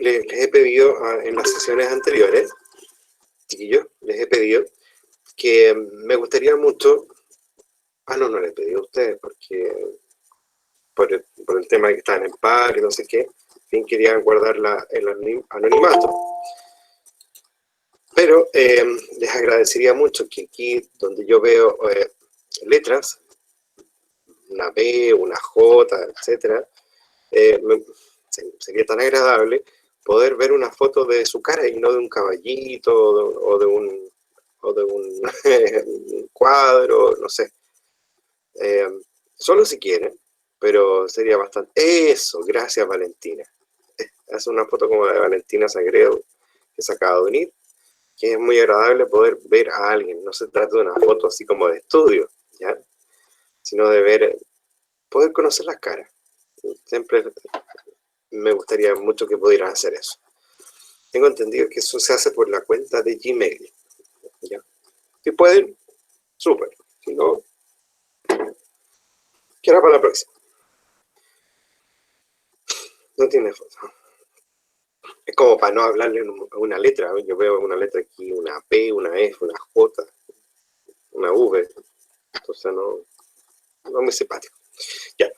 les he pedido en las sesiones anteriores, chiquillos, les he pedido que me gustaría mucho... no les he pedido a ustedes porque por el tema de que están en par y no sé qué, bien querían guardar el anonimato. Pero les agradecería mucho que aquí donde yo veo letras, una B, una J, etcétera, sería tan agradable poder ver una foto de su cara y no de un caballito o de un un cuadro, no sé. Solo si quieren, pero sería bastante... Eso, gracias Valentina. Es una foto como la de Valentina Sagredo que se acaba de unir, que es muy agradable poder ver a alguien. No se trata de una foto así como de estudio, ¿ya? Sino de ver, poder conocer las caras. Siempre me gustaría mucho que pudieran hacer eso. Tengo entendido que eso se hace por la cuenta de Gmail, ¿ya? Si pueden, súper. Si no, queda para la próxima. No tiene foto. Es como para no hablarle una letra. Yo veo una letra aquí, una P, una F, una J, una V. Entonces no es muy simpático. Ya.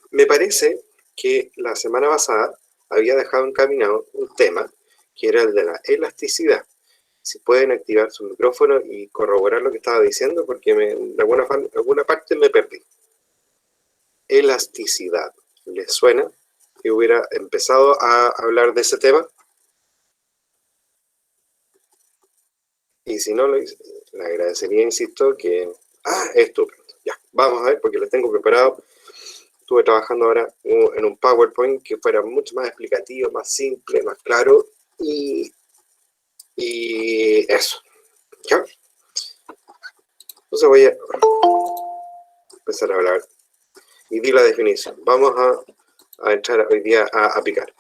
Me parece que la semana pasada había dejado encaminado un tema que era el de la elasticidad. Si pueden activar su micrófono y corroborar lo que estaba diciendo, porque de alguna parte me perdí. Elasticidad. ¿Les suena que hubiera empezado a hablar de ese tema? Y si no lo hice, le agradecería, insisto, que... estupendo. Ya, vamos a ver, porque les tengo preparado. Estuve trabajando ahora en un PowerPoint que fuera mucho más explicativo, más simple, más claro. Y eso. ¿Ya? Entonces voy a empezar a hablar. Y di la definición. Vamos a entrar hoy día a picar.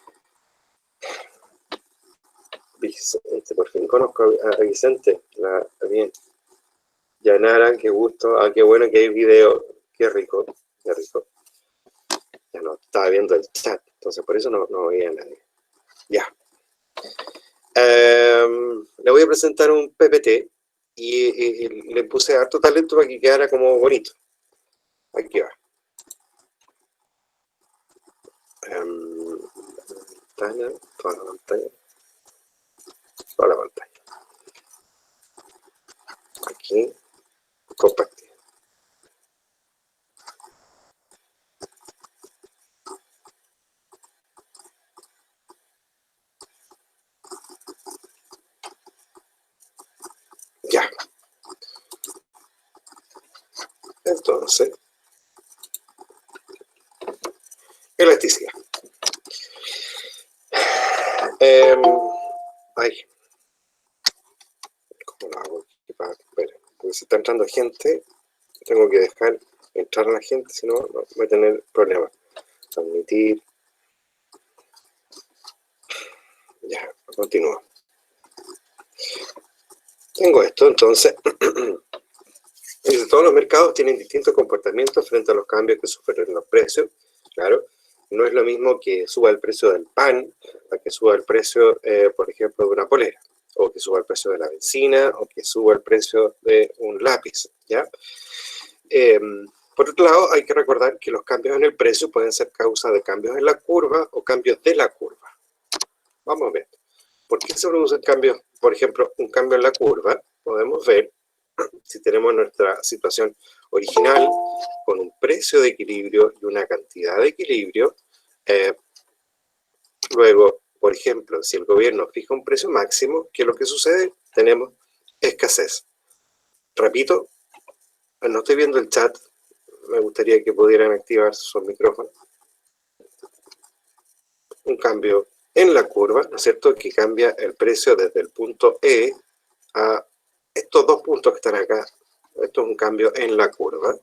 Vicente, por fin conozco a Vicente. Bien. Yanara, qué gusto. Qué bueno que hay video. Qué rico. Qué rico. Ya no estaba viendo el chat. Entonces por eso no veía a nadie. Ya. Le voy a presentar un PPT. Y le puse harto talento para que quedara como bonito. Aquí va. Toda la pantalla. Toda la pantalla. Aquí. Compartir. Ya. Entonces, elasticidad. Ay. ¿Cómo lo hago? Espera, porque si está entrando gente, tengo que dejar entrar a la gente, si no, voy a tener problemas. Transmitir. Ya, continúo. Tengo esto, entonces. Todos los mercados tienen distintos comportamientos frente a los cambios que sufren los precios. Claro, no es lo mismo que suba el precio del pan a que suba el precio, por ejemplo, de una polera, o que suba el precio de la benzina, o que suba el precio de un lápiz, ¿ya? Por otro lado, hay que recordar que los cambios en el precio pueden ser causa de cambios en la curva o cambios de la curva. Vamos a ver. ¿Por qué se producen cambios? Por ejemplo, un cambio en la curva, podemos ver si tenemos nuestra situación original con un precio de equilibrio y una cantidad de equilibrio. Luego, por ejemplo, si el gobierno fija un precio máximo, ¿qué es lo que sucede? Tenemos escasez. Repito, no estoy viendo el chat, me gustaría que pudieran activar sus micrófonos. Un cambio en la curva, ¿no es cierto?, que cambia el precio desde el punto E a estos dos puntos que están acá. Esto es un cambio en la curva.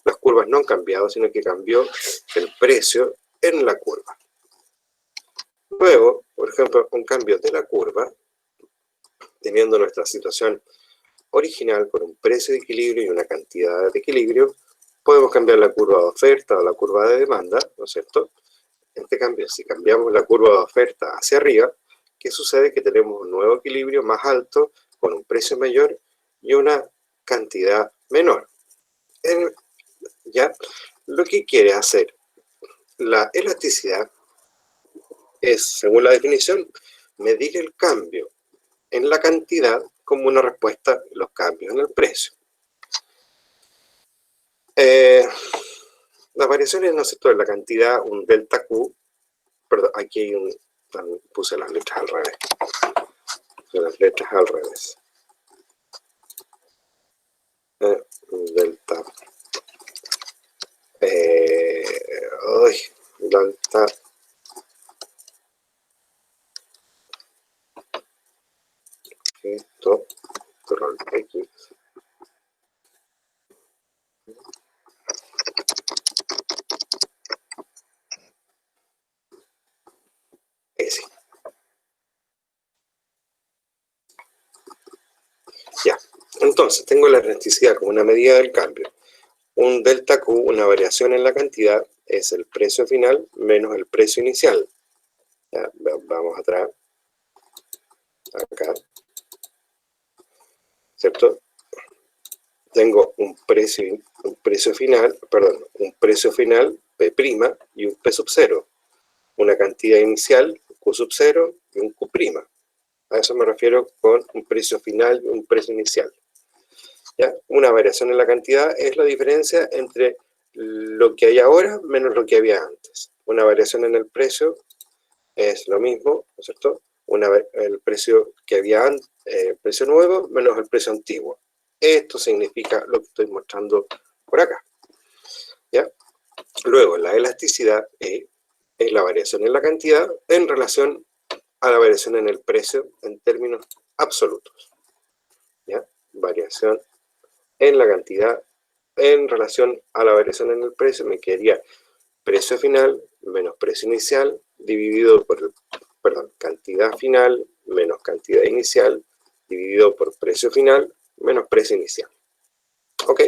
Las curvas no han cambiado, sino que cambió el precio en la curva. Luego, por ejemplo, un cambio de la curva, teniendo nuestra situación original con un precio de equilibrio y una cantidad de equilibrio, podemos cambiar la curva de oferta o la curva de demanda, ¿no es cierto? Este cambio, si cambiamos la curva de oferta hacia arriba, ¿qué sucede? Que tenemos un nuevo equilibrio más alto, con un precio mayor y una cantidad menor. ¿Ya? Lo que quiere hacer la elasticidad es, según la definición, medir el cambio en la cantidad como una respuesta a los cambios en el precio. Las variaciones, ¿no es cierto?, de la cantidad, un delta Q, perdón, aquí hay puse las letras al revés. Delta, delta, esto, control X. S. Ya, entonces tengo la elasticidad como una medida del cambio. Un delta Q, una variación en la cantidad, es el precio final menos el precio inicial. Ya, vamos atrás, acá, ¿cierto? Tengo un precio final P' y un P sub 0. Una cantidad inicial, Q sub 0 y un Q'. A eso me refiero con un precio final y un precio inicial. ¿Ya? Una variación en la cantidad es la diferencia entre lo que hay ahora menos lo que había antes. Una variación en el precio es lo mismo, ¿no es cierto? El precio que había antes, precio nuevo menos el precio antiguo. Esto significa lo que estoy mostrando por acá. ¿Ya? Luego, la elasticidad es la variación en la cantidad en relación a la variación en el precio en términos absolutos. ¿Ya? Variación en la cantidad en relación a la variación en el precio me quedaría precio final menos precio inicial dividido por, cantidad final menos cantidad inicial dividido por precio final menos precio inicial. ¿Ok?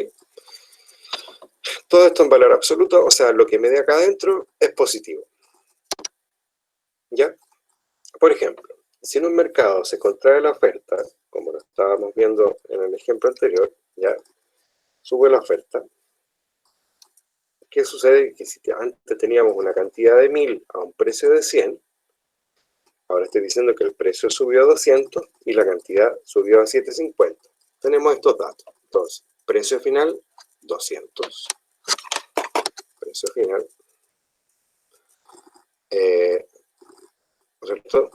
Todo esto en valor absoluto, o sea, lo que me dé acá adentro es positivo. ¿Ya? Por ejemplo, si en un mercado se contrae la oferta, como lo estábamos viendo en el ejemplo anterior, ¿ya? Sube la oferta. ¿Qué sucede? Que si antes teníamos una cantidad de 1000 a un precio de 100, ahora estoy diciendo que el precio subió a 200 y la cantidad subió a 750. Tenemos estos datos. Entonces, precio final, 200. Precio final, ¿cierto?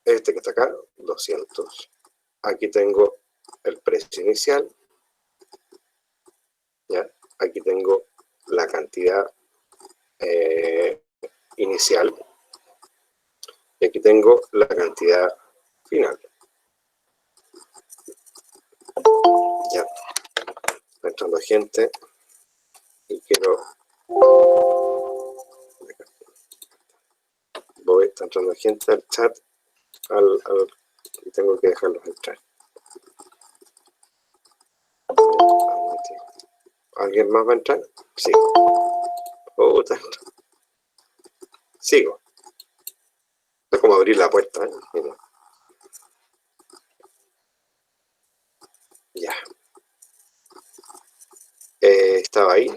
Este que está acá, 200. Aquí tengo el precio inicial. ¿Ya? Aquí tengo la cantidad inicial. Y aquí tengo la cantidad final. Ya. Está entrando gente y quiero... Está entrando gente al chat y tengo que dejarlos entrar. ¿Alguien más va a entrar? Sí. Sigo. Es como abrir la puerta, ¿eh? Mira. Ya. Estaba ahí.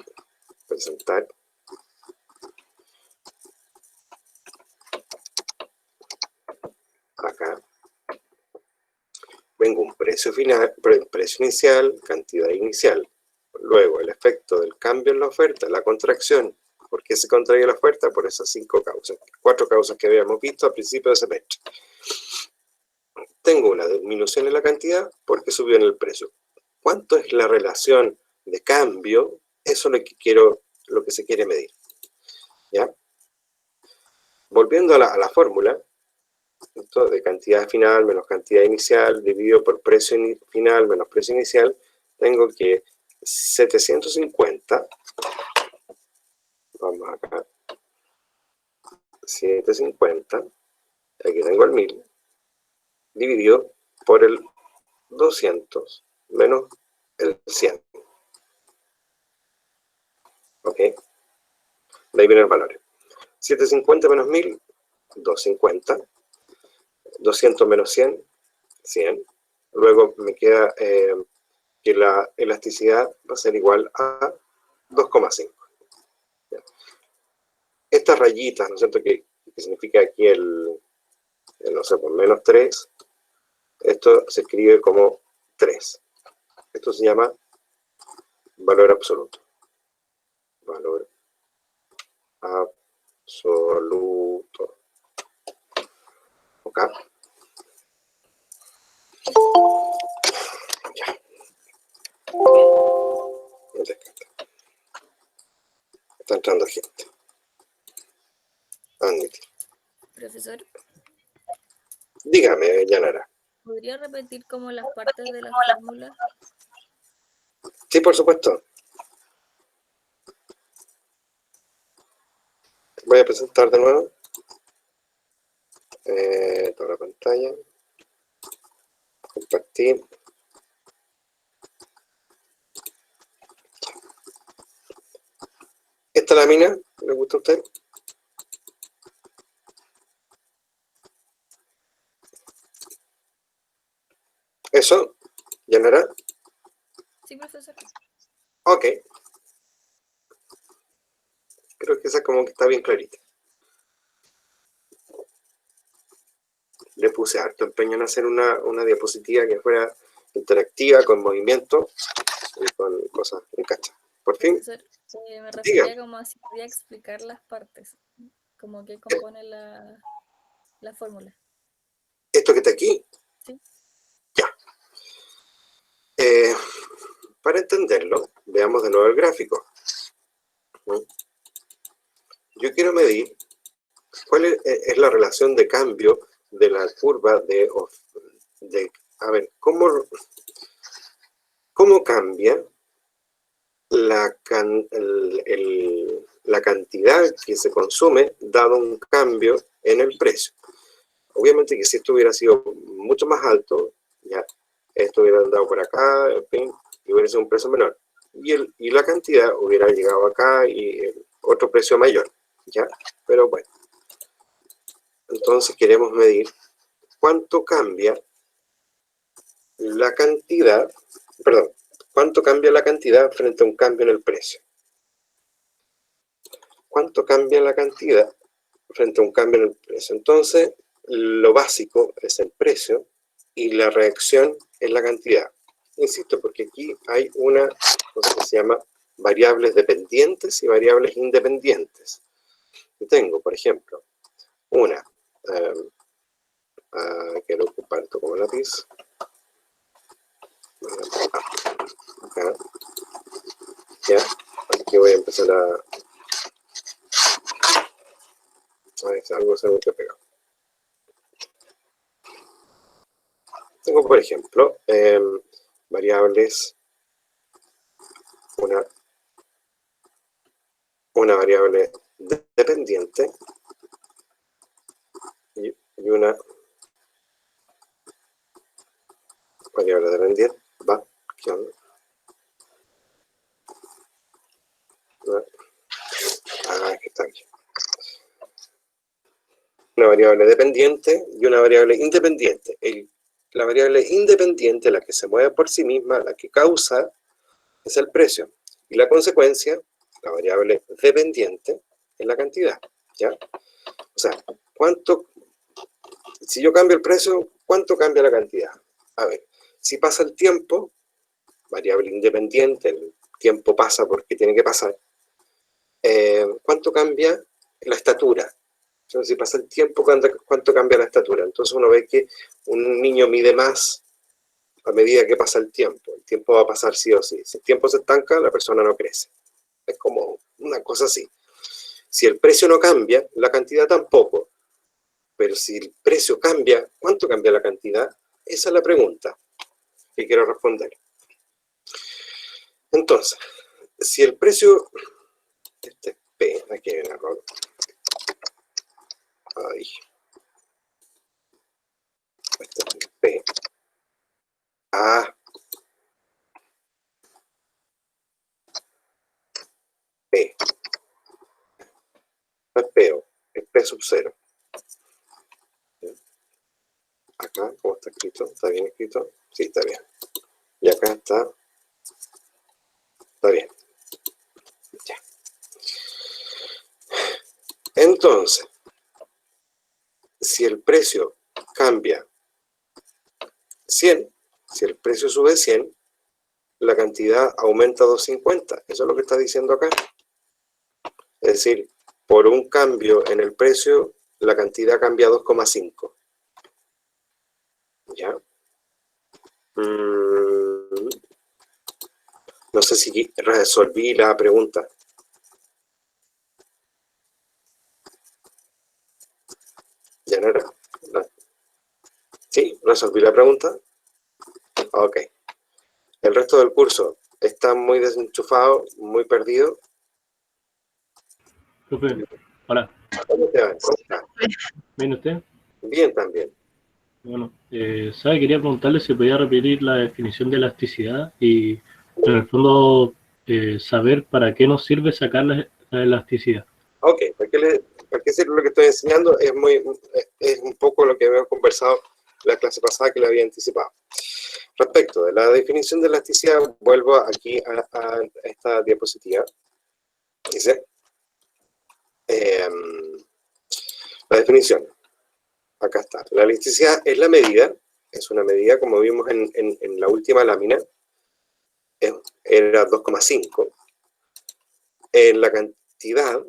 Presentar. Acá. Vengo un precio final, precio inicial, cantidad inicial. Luego, el efecto del cambio en la oferta, la contracción. ¿Por qué se contrae la oferta? Por esas 4 causas que habíamos visto al principio de semestre. Tengo una disminución en la cantidad porque subió en el precio. ¿Cuánto es la relación de cambio? Eso es lo que se quiere medir. ¿Ya? Volviendo a la fórmula, esto de cantidad final menos cantidad inicial dividido por precio final menos precio inicial, tengo que 750, vamos acá, 750, aquí tengo el 1000, dividido por el 200 menos el 100. ¿Ok? De ahí viene el valor. 750 menos 1000, 250. 200 menos 100, 100. Luego me queda que la elasticidad va a ser igual a 2,5. Estas rayitas, ¿no es cierto?, que significa aquí no sé, por menos 3, esto se escribe como 3. Esto se llama valor absoluto. Valor absoluto. ¿Ok? Ya. Está entrando gente. Admitir. Profesor, Dígame, Yanara. ¿podría repetir como las partes de la fórmula? Sí, por supuesto. Voy a presentar de nuevo. Toda la pantalla. Compartir. ¿Esta lámina le gusta a usted? ¿Eso? ¿Yanara? Sí, profesor. Ok. Creo que esa como que está bien clarita. Le puse harto empeño en hacer una diapositiva que fuera interactiva, con movimiento y con cosas en cacha. Por fin, Profesor, me diga, refería como a si podía explicar las partes, como que compone la fórmula. esto que está aquí, ¿Sí? ya. Para entenderlo, veamos de nuevo el gráfico. Yo quiero medir cuál es la relación de cambio de la curva a ver, ¿cómo cambia la cantidad que se consume dado un cambio en el precio? Obviamente que si esto hubiera sido mucho más alto, ya esto hubiera andado por acá, en fin, y hubiera sido un precio menor. Y la cantidad hubiera llegado acá y otro precio mayor, ¿ya? Pero bueno, entonces queremos medir cuánto cambia la cantidad, perdón, cuánto cambia la cantidad frente a un cambio en el precio. ¿Cuánto cambia la cantidad frente a un cambio en el precio? Entonces, lo básico es el precio y la reacción es la cantidad. Insisto, porque aquí hay una cosa que se llama variables dependientes y variables independientes. Yo tengo, por ejemplo, una, quiero ocupar esto como lápiz, acá, ya, aquí voy a empezar a ver, algo se me ha pegado. Tengo, por ejemplo, variables, una variable dependiente y una variable dependiente, que está aquí. Una variable dependiente y una variable independiente. La variable independiente, la que se mueve por sí misma, la que causa, es el precio. Y la consecuencia, la variable dependiente, es la cantidad, ¿ya? O sea, si yo cambio el precio, ¿cuánto cambia la cantidad? A ver, si pasa el tiempo, variable independiente, el tiempo pasa porque tiene que pasar, ¿cuánto cambia la estatura? Entonces, si pasa el tiempo, ¿cuánto cambia la estatura? Entonces uno ve que un niño mide más a medida que pasa el tiempo. El tiempo va a pasar sí o sí. Si el tiempo se estanca, la persona no crece. Es como una cosa así. Si el precio no cambia, la cantidad tampoco. Pero si el precio cambia, ¿cuánto cambia la cantidad? Esa es la pregunta que quiero responder. Entonces, si el precio... Este es P, aquí hay un error. Ay. Este es P. A. P. No es P. Acá, ¿cómo está escrito? ¿Está bien escrito? Sí, está bien. Y acá está bien. Ya. Entonces, si el precio cambia 100, si el precio sube 100, la cantidad aumenta 250. Eso es lo que está diciendo acá. Es decir, por un cambio en el precio, la cantidad cambia 2,5. ¿Ya? No sé si resolví la pregunta. ¿Ya no era? No. ¿Sí? ¿Resolví la pregunta? Ok. El resto del curso está muy desenchufado, muy perdido. Profe, hola. ¿Cómo te va? ¿Cómo está? ¿Bien usted? Bien también. Bueno, ¿sabe? Quería preguntarle si podía repetir la definición de elasticidad y, en el fondo, saber para qué nos sirve sacar la elasticidad. Ok, ¿para qué sirve lo que estoy enseñando? Es un poco lo que habíamos conversado la clase pasada que le había anticipado. Respecto de la definición de elasticidad, vuelvo aquí a esta diapositiva. Dice, la definición, acá está. La elasticidad es la medida, es una medida, como vimos en la última lámina, era 2,5. En la cantidad,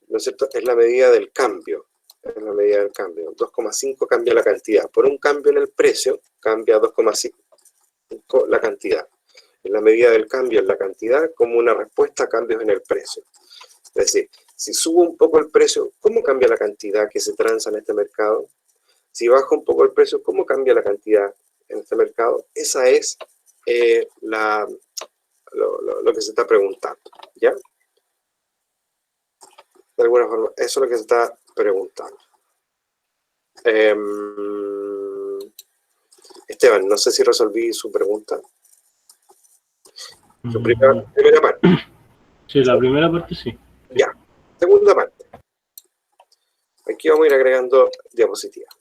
¿no es cierto? Es la medida del cambio. Es la medida del cambio. 2,5 cambia la cantidad. Por un cambio en el precio, cambia 2,5 la cantidad. Es la medida del cambio en la cantidad como una respuesta a cambios en el precio. Es decir, si subo un poco el precio, ¿cómo cambia la cantidad que se transa en este mercado? Si baja un poco el precio, ¿cómo cambia la cantidad en este mercado? Esa es lo que se está preguntando, ¿ya? De alguna forma, eso es lo que se está preguntando. Esteban, no sé si resolví su pregunta. Su primera parte. Sí, la primera parte sí. Ya. Segunda parte. Aquí vamos a ir agregando diapositivas,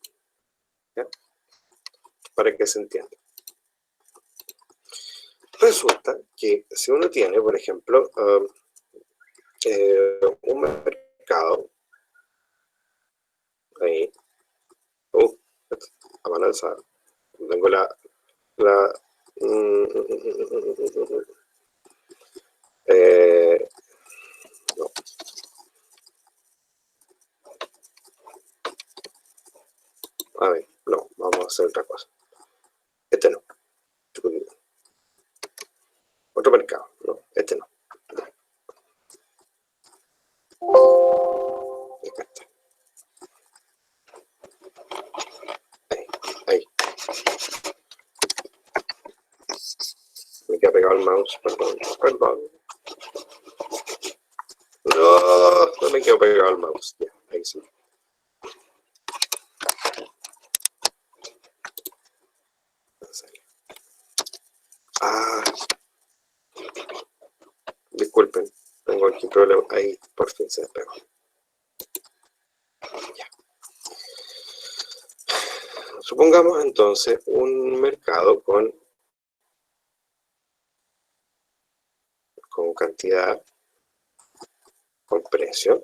¿ya? Para que se entienda. Resulta que si uno tiene, por ejemplo, un mercado, ahí, a mano alzada, tengo no. A ver, no, vamos a hacer otra cosa. Este no. Otro mercado, no, este no. Acá está. Ahí. Me queda pegado el mouse, perdón. No me quedo pegado el mouse. Ya, ahí sí. Disculpen, tengo aquí un problema. Ahí, por fin se despegó. Ya. Supongamos entonces un mercado con cantidad, con precio,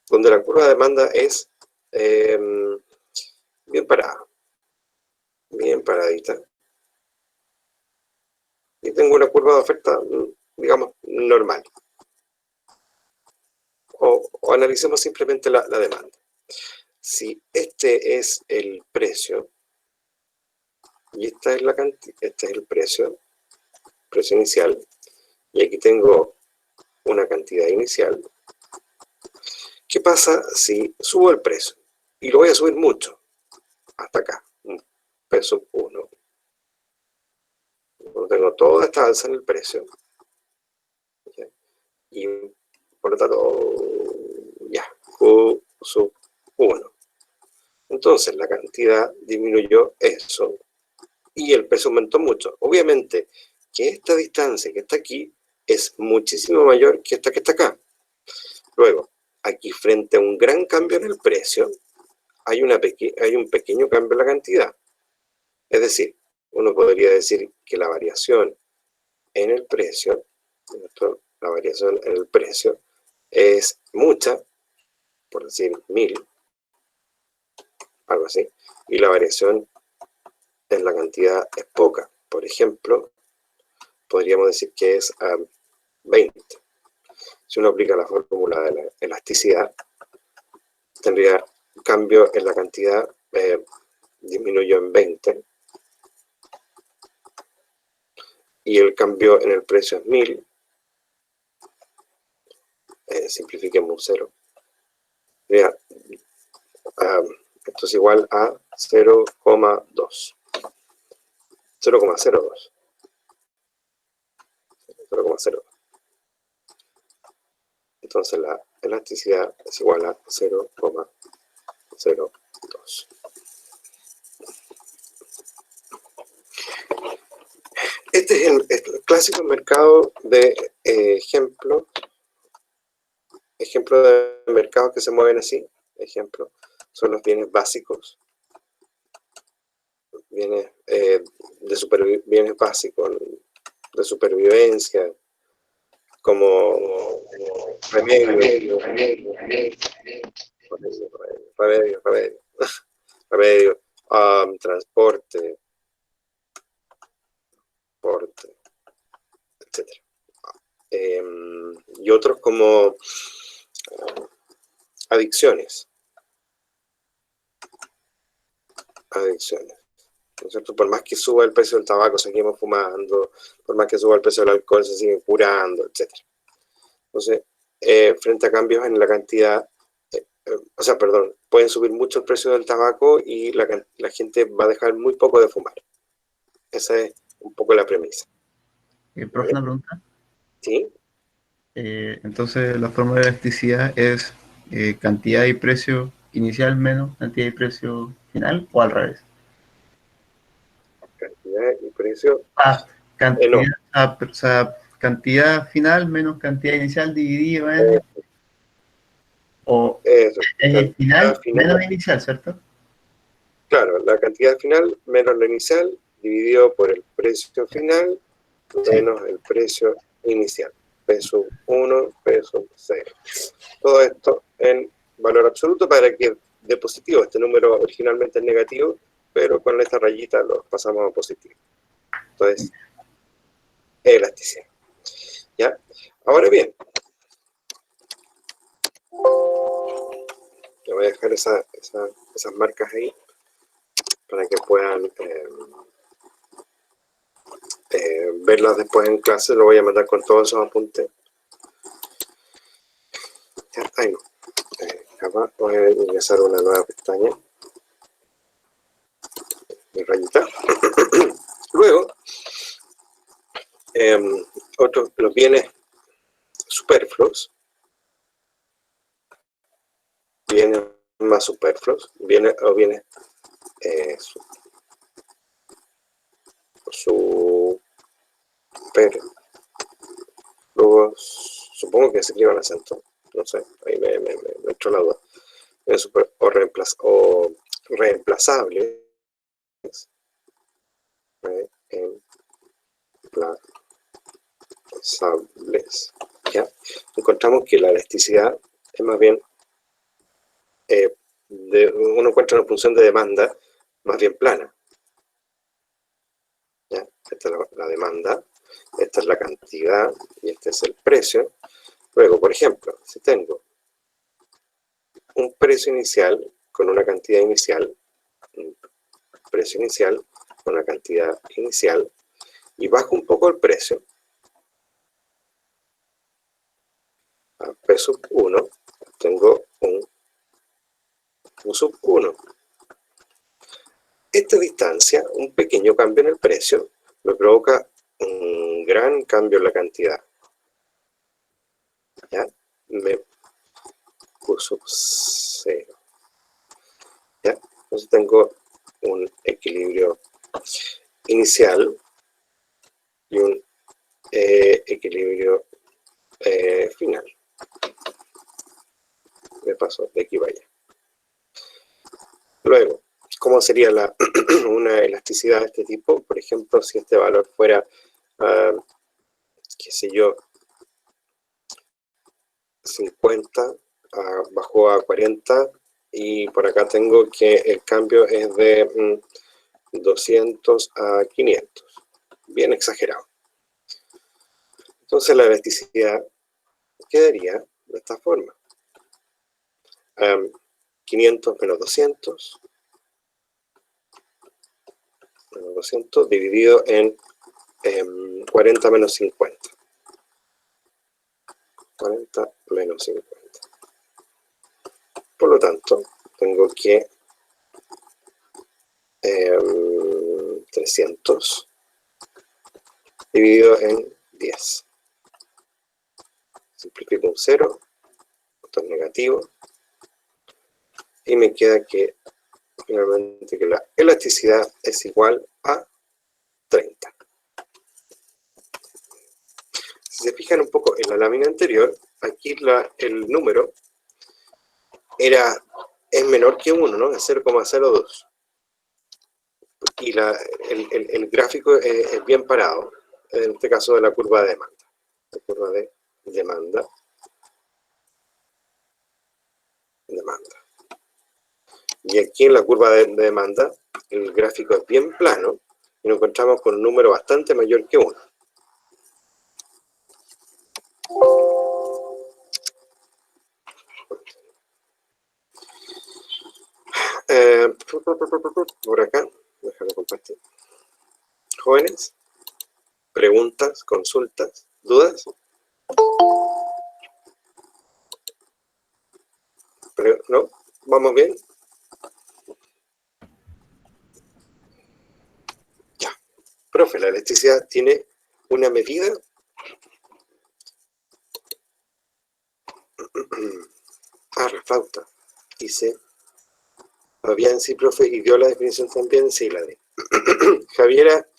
donde la curva de demanda es bien parada, bien paradita. Y tengo una curva de oferta, digamos, normal. O analicemos simplemente la demanda. Si este es el precio, y esta es la cantidad, este es el precio inicial, y aquí tengo una cantidad inicial, ¿qué pasa si subo el precio? Y lo voy a subir mucho, hasta acá, un peso 1. Tengo toda esta alza en el precio, ¿ya? Y por lo tanto, ya, Q sub 1. Entonces la cantidad disminuyó eso y el precio aumentó mucho. Obviamente que esta distancia que está aquí es muchísimo mayor que esta que está acá. Luego, aquí frente a un gran cambio en el precio, hay un pequeño cambio en la cantidad. Es decir, uno podría decir que la variación en el precio, la variación en el precio es mucha, por decir 1000, algo así, y la variación en la cantidad es poca. Por ejemplo, podríamos decir que es 20. Si uno aplica la fórmula de la elasticidad, tendría cambio en la cantidad, disminuyó en 20, y el cambio en el precio es 1000, simplifiquemos un 0. Mira, esto es igual a 0,2. 0,02. 0,02. Entonces la elasticidad es igual a 0,02. Este es el clásico mercado de ejemplo de mercados que se mueven así. Ejemplo, son los bienes básicos, bienes, bienes básicos de supervivencia, como remedio, transporte, etc. Y otros como adicciones, ¿no es cierto? Por más que suba el precio del tabaco, seguimos fumando, por más que suba el precio del alcohol, se siguen curando, etc. Entonces, frente a cambios en la cantidad, pueden subir mucho el precio del tabaco y la gente va a dejar muy poco de fumar. Esa es un poco la premisa. Profe, una pregunta. ¿Sí? Entonces, la fórmula de elasticidad es cantidad y precio inicial menos cantidad y precio final, ¿o al revés? Cantidad y precio. Cantidad, No. o sea, cantidad final menos cantidad inicial dividido en... o Eso, es el final menos inicial, ¿cierto? Claro, la cantidad final menos la inicial dividido por el precio final menos el precio inicial. Peso 1, peso 0. Todo esto en valor absoluto para que de positivo, este número originalmente es negativo, pero con esta rayita lo pasamos a positivo. Entonces, elasticidad. ¿Ya? Ahora bien, le voy a dejar esas marcas ahí para que puedan verlas después en clase. Lo voy a mandar con todos esos apuntes. Ya, ahí no. Acá voy a ingresar una nueva pestaña. Mi rayita. Luego, los bienes superfluos, bienes más superfluos, bienes superfluos, supongo que se escribe el acento, no sé, ahí me entró la duda. O reemplazables, ¿ya? Encontramos que la elasticidad es más bien, uno encuentra una función de demanda más bien plana. ¿Ya? Esta es la demanda, esta es la cantidad y este es el precio. Luego, por ejemplo, si tengo un precio inicial con una cantidad inicial, un precio inicial con una cantidad inicial, y bajo un poco el precio, a P sub 1, tengo un Q sub 1. Esta distancia, un pequeño cambio en el precio, me provoca un gran cambio en la cantidad. ¿Ya? Q sub 0. ¿Ya? Entonces tengo un equilibrio inicial y un equilibrio final. Me paso de aquí para allá. Luego, ¿Cómo sería una elasticidad de este tipo? Por ejemplo, si este valor fuera, qué sé yo, 50, bajó a 40, y por acá tengo que el cambio es de 200 a 500. Bien exagerado. Entonces la elasticidad quedaría de esta forma. 500 menos 200 dividido en 40 menos 50. 40 menos 50. Por lo tanto, tengo que 300 dividido en 10. Simplifico un 0, esto es negativo, y me queda que finalmente que la elasticidad es igual a 30. Si se fijan un poco en la lámina anterior, aquí el número es menor que 1, ¿no? Es 0,02. Y el gráfico es bien parado, en este caso de la curva de demanda. La curva de demanda. Y aquí en la curva de demanda, el gráfico es bien plano y nos encontramos con un número bastante mayor que 1. Por acá, déjame compartir. Jóvenes, preguntas, consultas, dudas. ¿No? ¿Vamos bien? Ya. Profe, la electricidad tiene una medida. La flauta. Dice. Fabián, sí, profe, y dio la definición también, sí, la di. Javiera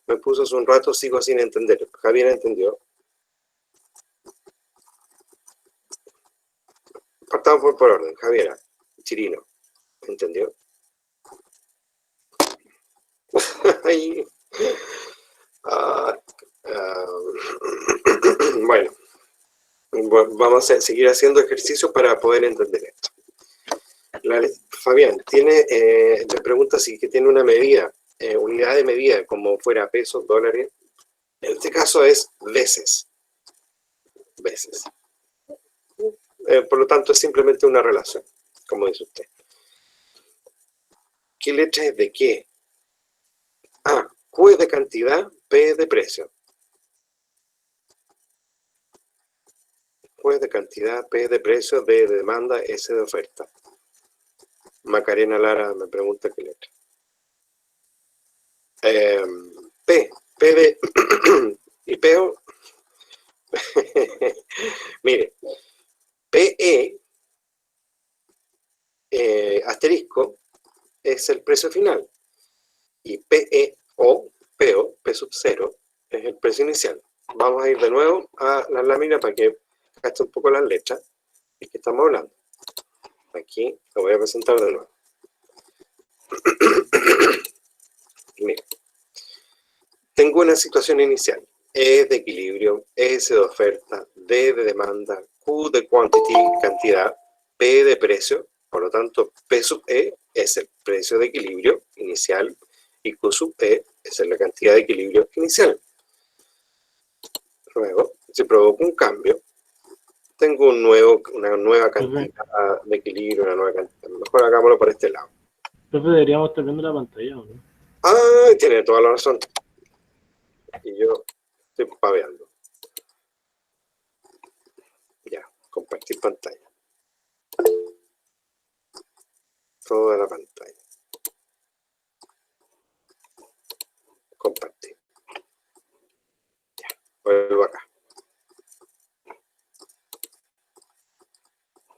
me puso hace un rato, sigo sin entender. Javiera entendió. Partamos por orden. Javiera, Chirino, ¿entendió? Bueno, vamos a seguir haciendo ejercicios para poder entender esto. Fabián, le pregunta si que tiene una medida, unidad de medida, como fuera pesos, dólares. En este caso es veces. Por lo tanto, es simplemente una relación, como dice usted. ¿Qué letra es de qué? Q es de cantidad, P es de precio. Q es de cantidad, P es de precio, D de demanda, S de oferta. Macarena Lara me pregunta qué letra. P de... y PO... Mire, PE, asterisco, es el precio final. Y PO, P sub 0, es el precio inicial. Vamos a ir de nuevo a la lámina para que gaste un poco las letras de que estamos hablando. Aquí lo voy a presentar de nuevo. Mira, tengo una situación inicial. E de equilibrio, S de oferta, D de demanda, Q de quantity, cantidad, P de precio. Por lo tanto, P sub E es el precio de equilibrio inicial y Q sub E es la cantidad de equilibrio inicial. Luego, si provoco un cambio, tengo una nueva cantidad de equilibrio, una nueva cantidad. Mejor hagámoslo por este lado. Entonces deberíamos estar viendo la pantalla, ¿no? Tiene toda la razón. Y yo estoy paveando. Ya, compartir pantalla. Toda la pantalla. Compartir. Ya, vuelvo acá.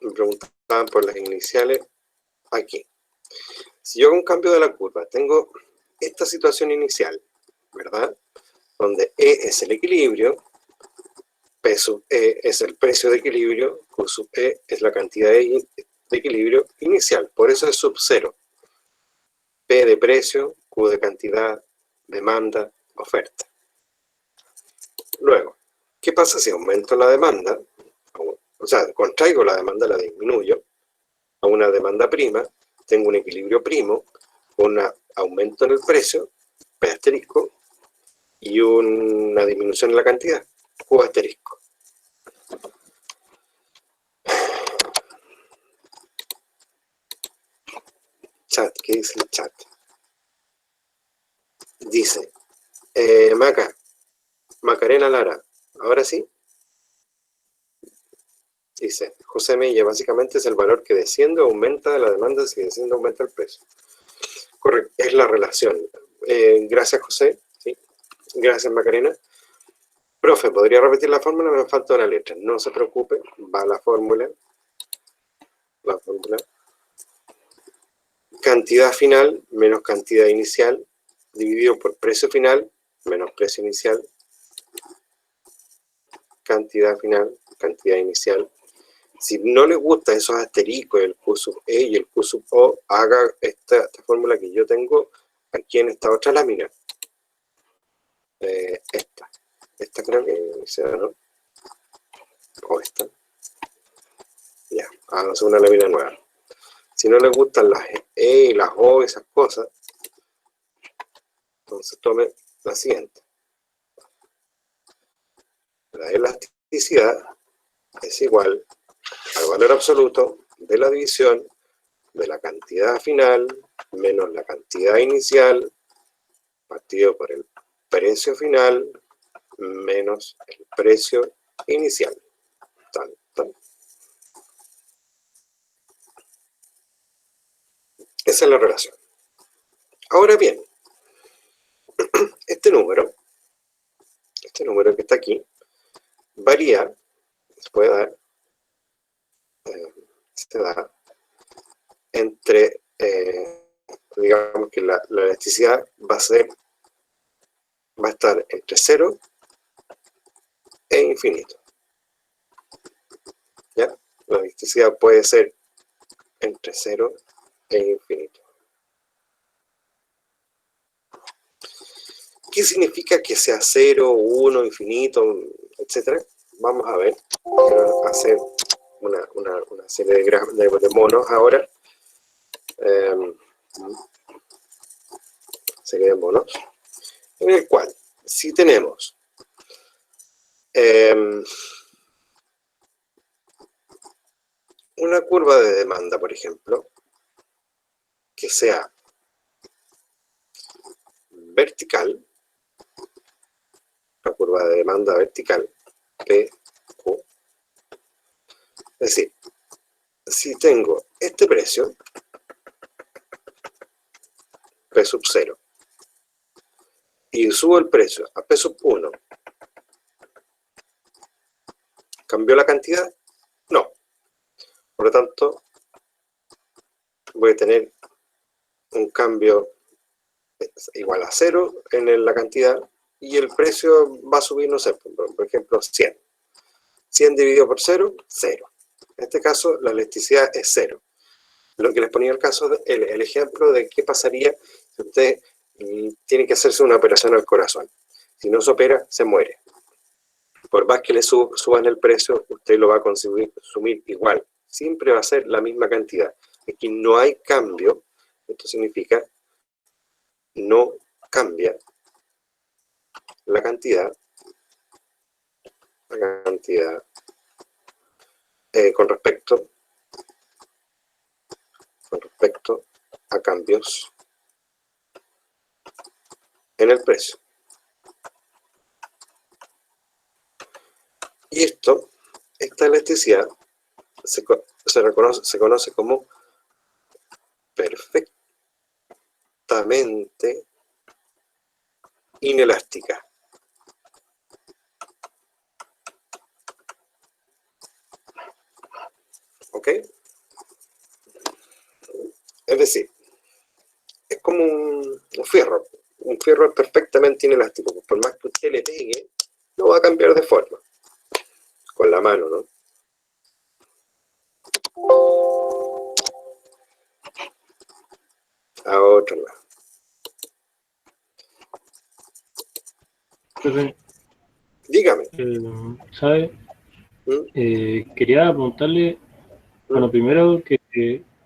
Me preguntaban por las iniciales aquí. Si yo hago un cambio de la curva, tengo esta situación inicial, ¿verdad? Donde E es el equilibrio, P sub E es el precio de equilibrio, Q sub E es la cantidad de equilibrio inicial, por eso es sub 0. P de precio, Q de cantidad, demanda, oferta. Luego, ¿qué pasa si aumento la demanda? O sea, contraigo la demanda, la disminuyo a una demanda prima, tengo un equilibrio primo, un aumento en el precio, P asterisco, y una disminución en la cantidad, Q asterisco. Chat, ¿qué dice el chat? Dice, Macarena Lara, ¿ahora sí? Dice, José Mella, básicamente es el valor que desciende o aumenta de la demanda si desciende o aumenta el precio. Correcto, es la relación. Gracias, José. ¿Sí? Gracias, Macarena. Profe, ¿podría repetir la fórmula? Me falta una letra. No se preocupe, va la fórmula. La fórmula. Cantidad final menos cantidad inicial, dividido por precio final menos precio inicial. Cantidad final, cantidad inicial. Si no les gusta esos asteriscos, el Q sub E y el Q sub O, haga esta fórmula que yo tengo aquí en esta otra lámina. Esta creo que sea, ¿no? O esta. Ya, háganse una lámina nueva. Si no les gustan las E y las O, esas cosas, entonces tome la siguiente. La elasticidad es igual al valor absoluto de la división de la cantidad final menos la cantidad inicial partido por el precio final menos el precio inicial. Tan, tan. Esa es la relación. Ahora bien, este número que está aquí varía, se puede dar, se da entre, digamos que la elasticidad va a estar entre 0 e infinito. ¿Ya? La elasticidad puede ser entre 0 e infinito. ¿Qué significa que sea 0, 1, infinito, etcétera? Vamos a ver. Quiero hacer una serie de monos ahora. Serie de monos. En el cual, si tenemos una curva de demanda, por ejemplo, que sea vertical, la curva de demanda vertical, P, Q. Es decir, si tengo este precio, P sub 0, y subo el precio a P sub 1, ¿cambió la cantidad? No. Por lo tanto, voy a tener un cambio igual a 0 en la cantidad y el precio va a subir, no sé, por ejemplo, 100. 100 dividido por 0, 0. En este caso, la elasticidad es 0. Lo que les ponía el ejemplo de qué pasaría si usted tiene que hacerse una operación al corazón. Si no se opera, se muere. Por más que le suban el precio, usted lo va a consumir igual. Siempre va a ser la misma cantidad. Aquí no hay cambio. Esto significa no cambia la cantidad con respecto a cambios en el precio. Y esta elasticidad se conoce como perfectamente inelástica. ¿Ok? Es decir, es como un fierro. Un fierro es perfectamente inelástico. Por más que usted le pegue, no va a cambiar de forma. Con la mano, ¿no? A otro lado. Profe, Dígame. ¿sabe? ¿Mm? Quería preguntarle, bueno, primero que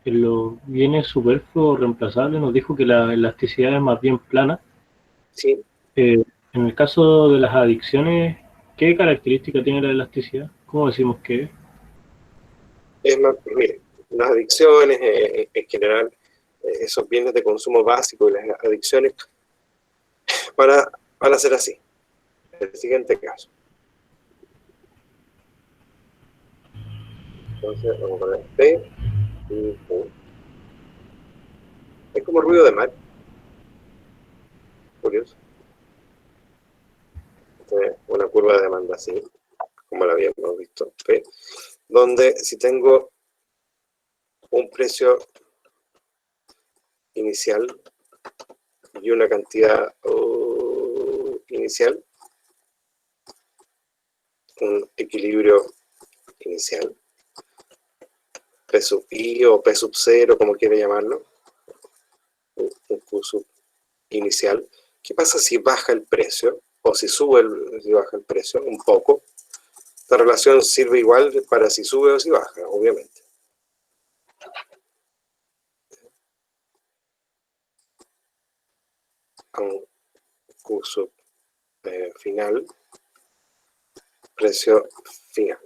en los bienes superfluos reemplazables nos dijo que la elasticidad es más bien plana. Sí, En el caso de las adicciones, ¿qué característica tiene la elasticidad? ¿Cómo decimos que es? es más, mire, las adicciones en general, esos bienes de consumo básico y las adicciones van a ser así. El siguiente caso. Entonces, vamos a poner P y U. Es como ruido de mar. Curioso. Una curva de demanda así, como la habíamos visto, P, donde si tengo un precio inicial y una cantidad inicial, un equilibrio inicial, P sub I o P sub 0, como quiere llamarlo, un Q sub inicial. ¿Qué pasa si baja el precio o si si baja el precio un poco? Esta relación sirve igual para si sube o si baja, obviamente. A un Q sub final, precio final.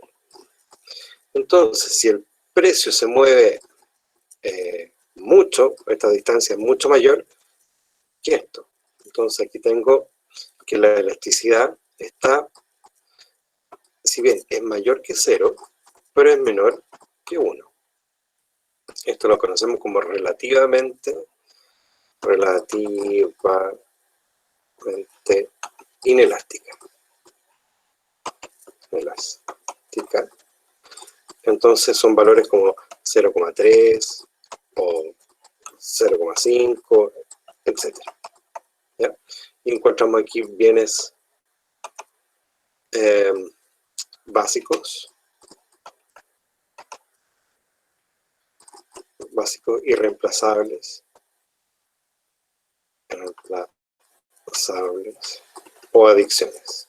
Entonces, si el precio se mueve mucho, esta distancia es mucho mayor que esto. Entonces aquí tengo que la elasticidad está, si bien es mayor que 0, pero es menor que 1. Esto lo conocemos como relativamente inelástica. Elástica. Entonces son valores como 0,3 o 0,5, etc. ¿Ya? Y encontramos aquí bienes básicos y reemplazables o adicciones.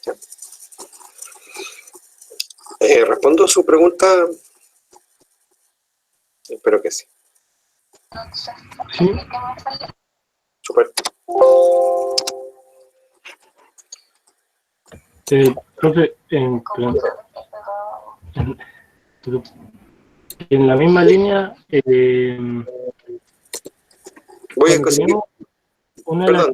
¿Ya? ¿Respondo a su pregunta? Espero que sí. Sí. Super. Profe, en la misma línea, Voy a cuando conseguir. tenemos una Perdón.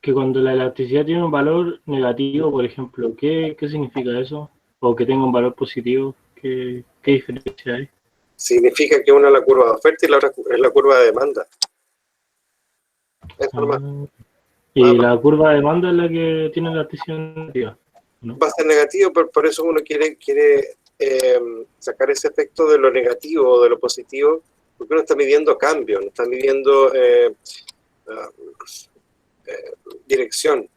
que cuando la elasticidad tiene un valor negativo, por ejemplo, ¿qué significa eso? O que tenga un valor positivo, ¿qué diferencia hay? Significa que una es la curva de oferta y la otra es la curva de demanda. Es normal. Y la curva de demanda es la que tiene la elasticidad negativa, ¿no? Va a ser negativo, pero por eso uno quiere sacar ese efecto de lo negativo o de lo positivo, porque uno está midiendo cambio, no está midiendo dirección,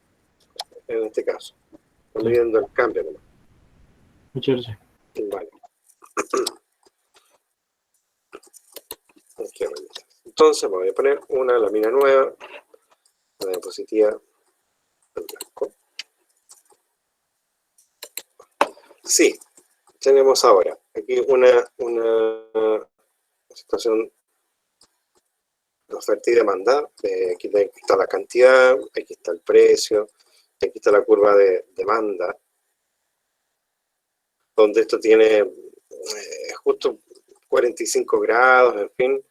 en este caso. Está midiendo el cambio nomás. Muchas gracias. Vale. Entonces me voy a poner una lámina nueva, una diapositiva en blanco. Sí, tenemos ahora aquí una situación de oferta y demanda. Aquí está la cantidad, aquí está el precio, aquí está la curva de demanda, donde esto tiene justo 45 grados, en fin,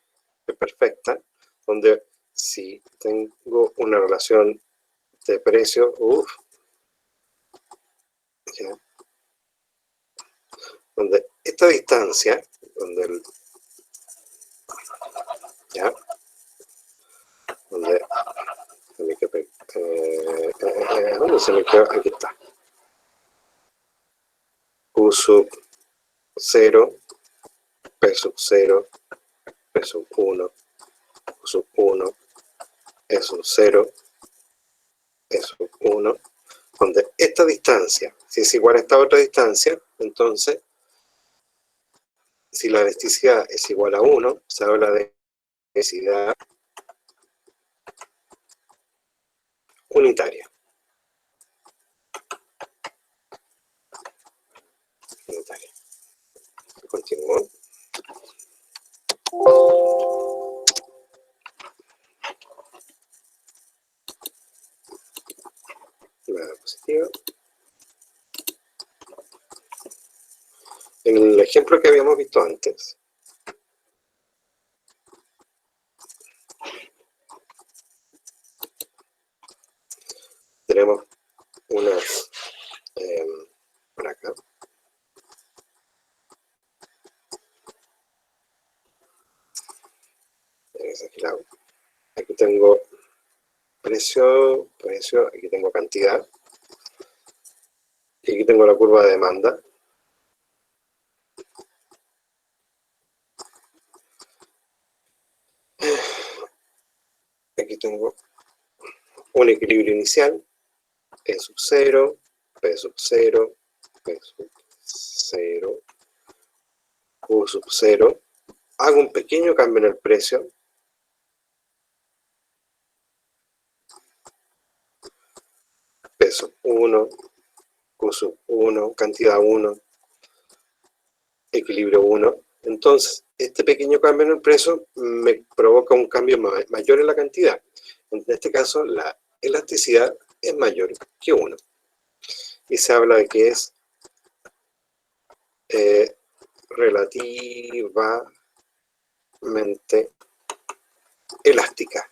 es perfecta, donde si tengo una relación de precio, ya, donde esta distancia, donde ya, donde ¿dónde se me quedó? Aquí está. Q sub 0, P sub 0, P sub 1, Q sub 1, E sub 0, E sub 1, donde esta distancia, si es igual a esta otra distancia, entonces, si la elasticidad es igual a 1, se habla de elasticidad unitaria. Continúo. Nada positivo. En el ejemplo que habíamos visto antes, tenemos unas por acá. Aquí tengo precio, aquí tengo cantidad, y aquí tengo la curva de demanda. Aquí tengo un equilibrio inicial, E sub 0, P sub 0, P sub 0, Q sub 0. Hago un pequeño cambio en el precio. P sub 1, Q sub 1, cantidad 1, equilibrio 1. Entonces, este pequeño cambio en el precio me provoca un cambio mayor en la cantidad. En este caso, la elasticidad es mayor que 1. Y se habla de que es relativamente elástica.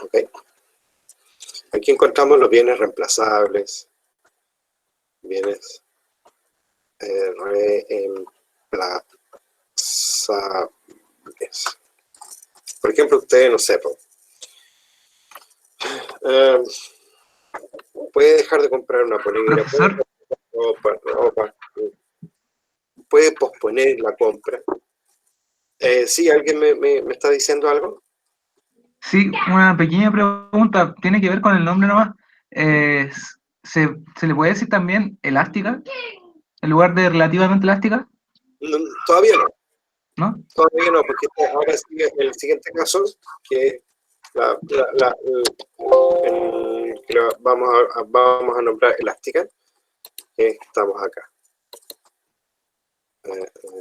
¿Ok? Aquí encontramos los bienes reemplazables, bienes reemplazables. Por ejemplo, usted, no sé, puede dejar de comprar una polera, ropa, puede posponer la compra. ¿Sí? ¿Alguien me está diciendo algo? Sí, una pequeña pregunta, tiene que ver con el nombre nomás. ¿Se le puede decir también elástica en lugar de relativamente elástica? No, todavía no. ¿No? Todavía no, porque ahora sigue el siguiente caso, que vamos a nombrar elástica, que estamos acá.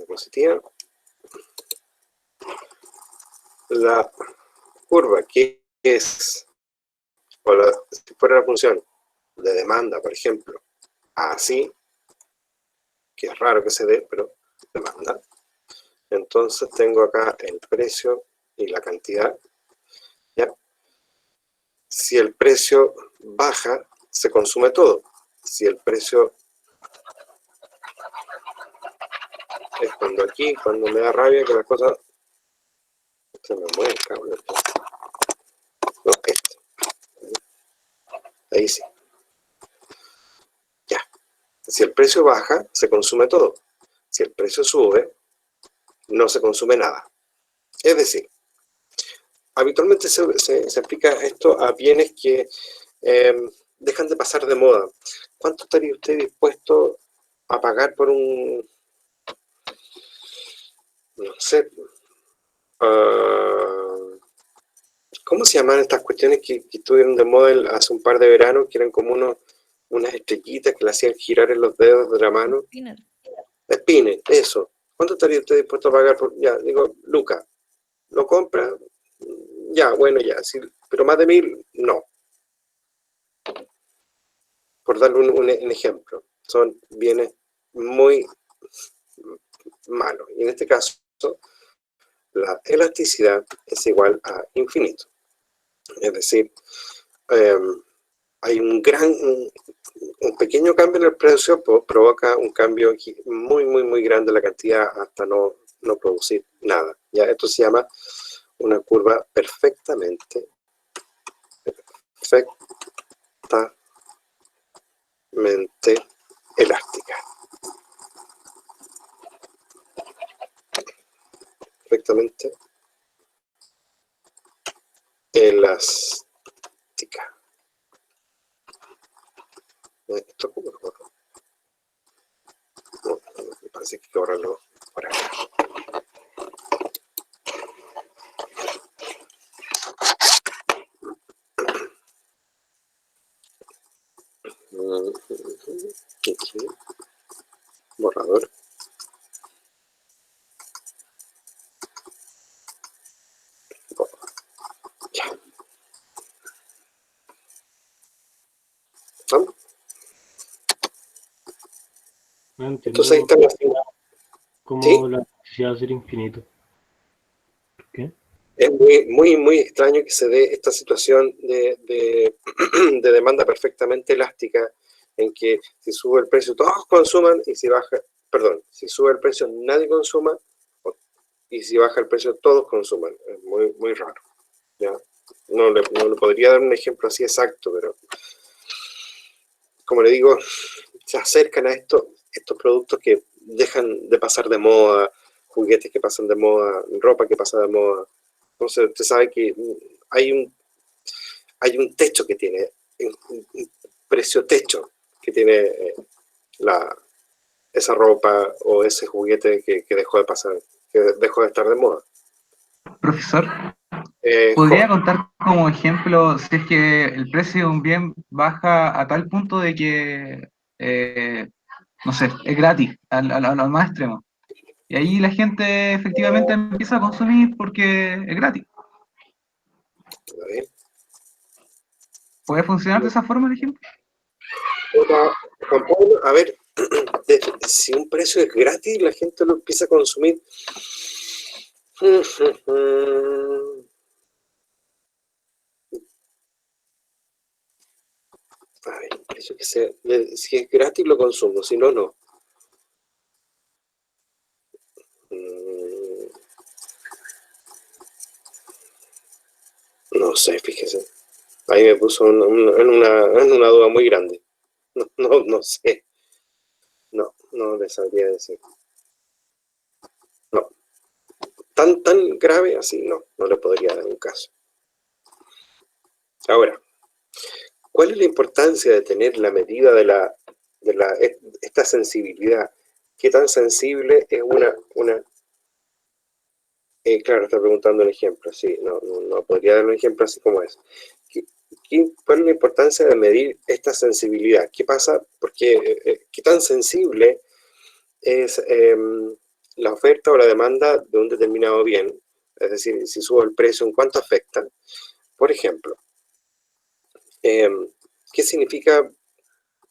Positiva. La curva que es, si fuera la función de demanda, por ejemplo, así, que es raro que se dé, pero demanda. Entonces tengo acá el precio y la cantidad. ¿Ya? Si el precio baja, se consume todo. Si el precio es cuando me da rabia que las cosas se me mueven, cabrón. No, esto. Ahí sí. Ya. Si el precio baja, se consume todo. Si el precio sube, no se consume nada. Es decir, habitualmente se aplica esto a bienes que dejan de pasar de moda. ¿Cuánto estaría usted dispuesto a pagar por un, no sé, ¿cómo se llaman estas cuestiones que estuvieron de moda hace un par de veranos, que eran como unas estrellitas que le hacían girar en los dedos de la mano? Spinner. Spinner, eso. ¿Cuánto estaría usted dispuesto a pagar por, ya, digo, Luca, ¿lo compra? Ya, bueno, ya, sí, pero más de 1000, no. Por darle un ejemplo, son bienes muy malos. Y en este caso, la elasticidad es igual a infinito. Es decir, hay un pequeño cambio en el precio, provoca un cambio muy grande en la cantidad hasta no producir nada. ¿Ya? Esto se llama una curva perfectamente elástica. Perfectamente elástica. Esto como mejor. No, Así que hay que borrarlo por acá. Aquí. Borrador. Ya. ¿Vamos? No entiendo Entonces ahí están las... cómo ¿Sí? la elasticidad va a ser infinito. ¿Por qué? Es muy extraño que se dé esta situación de demanda perfectamente elástica, en que si sube el precio todos consuman y si baja, perdón, si sube el precio nadie consuma y si baja el precio todos consuman. Es muy raro. ¿Ya? No le podría dar un ejemplo así exacto, pero como le digo, se acercan a estos productos que dejan de pasar de moda, juguetes que pasan de moda, ropa que pasa de moda. Entonces usted sabe que hay un techo que tiene, un precio techo que tiene esa ropa o ese juguete que dejó de pasar, que dejó de estar de moda. Profesor, ¿podría Joven, contar como ejemplo si es que el precio de un bien baja a tal punto de que, no sé, es gratis, al más extremo? Y ahí la gente efectivamente empieza a consumir porque es gratis. a ver, ¿Puede funcionar de esa forma el ejemplo? Juan Pablo, a ver, si un precio es gratis, la gente lo empieza a consumir. A ver, un precio que sea, si es gratis lo consumo, si no, no. No sé, fíjese. Ahí me puso en una duda muy grande. No sé. No le sabría decir. No. Tan grave así, no le podría dar un caso. Ahora, ¿cuál es la importancia de tener la medida de esta sensibilidad? ¿Qué tan sensible es una claro, está preguntando un ejemplo, sí, no podría dar un ejemplo así como es. ¿Cuál es la importancia de medir esta sensibilidad? ¿Qué pasa? Porque, ¿qué tan sensible es la oferta o la demanda de un determinado bien? Es decir, si subo el precio, ¿en cuánto afecta? Por ejemplo, ¿qué significa,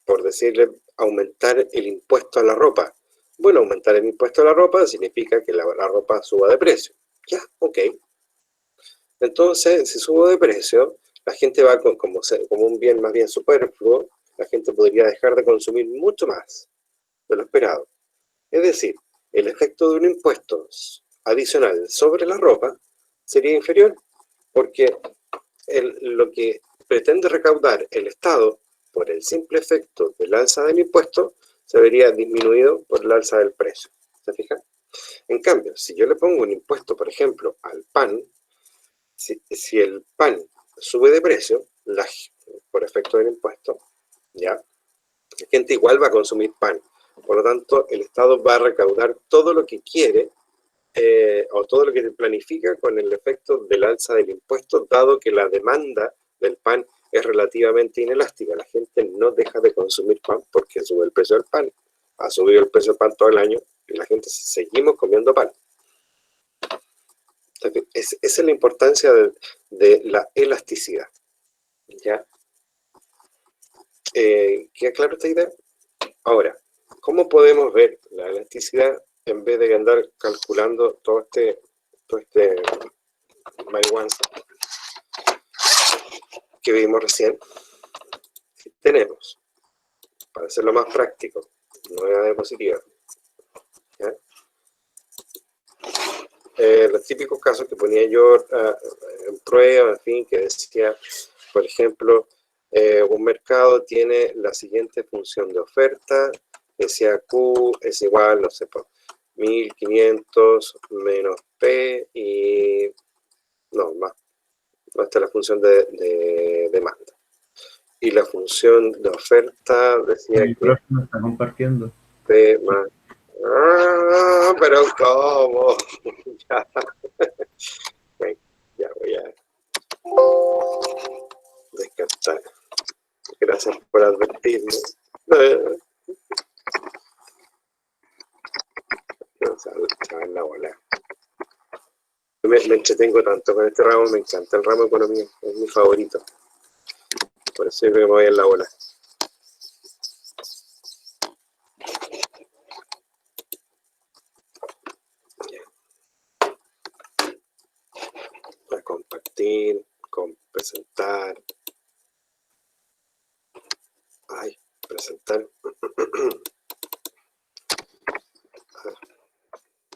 por decirle, aumentar el impuesto a la ropa? Bueno, aumentar el impuesto a la ropa significa que la ropa suba de precio. Ya, ok. Entonces, si subo de precio, la gente va como un bien más bien superfluo, la gente podría dejar de consumir mucho más de lo esperado. Es decir, el efecto de un impuesto adicional sobre la ropa sería inferior, porque lo que pretende recaudar el Estado por el simple efecto del alza del impuesto se vería disminuido por el alza del precio. ¿Se fijan? En cambio, si yo le pongo un impuesto, por ejemplo, al pan, si el pan sube de precio, por efecto del impuesto, ¿ya? La gente igual va a consumir pan. Por lo tanto, el Estado va a recaudar todo lo que quiere o todo lo que planifica con el efecto del alza del impuesto, dado que la demanda del pan es relativamente inelástica. La gente no deja de consumir pan porque sube el precio del pan. Ha subido el precio del pan todo el año y la gente seguimos comiendo pan. Esa es la importancia de la elasticidad. ¿Ya? ¿Queda claro esta idea? Ahora, ¿cómo podemos ver la elasticidad en vez de andar calculando todo este marihuana que vimos recién? Tenemos, para hacerlo más práctico, nueva diapositiva. ¿Ya? Los típicos casos que ponía yo en prueba, en fin, que decía, por ejemplo, un mercado tiene la siguiente función de oferta, decía Q es igual, no sé, 1500 menos P y no, más. Esta es la función de demanda. Y la función de oferta decía El que próximo está compartiendo. P más Pero ¿cómo? Ya. Bueno, ya voy a descartar. Gracias por advertirme. Chaval, la bola. Me entretengo tanto con este ramo, me encanta el ramo de economía, es mi favorito. Por eso yo me voy en la bola. A compartir, presentar. Ay, presentar.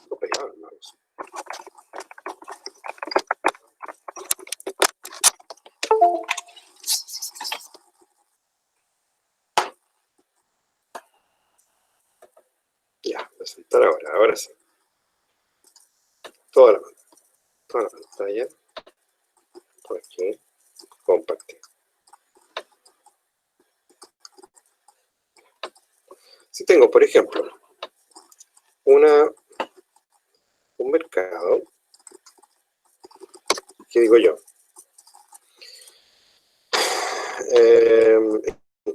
Lo pegado, hermanos. Ya, presentar ahora sí. Toda la pantalla. Aquí, compartir. Si tengo, por ejemplo, un mercado, ¿qué digo yo?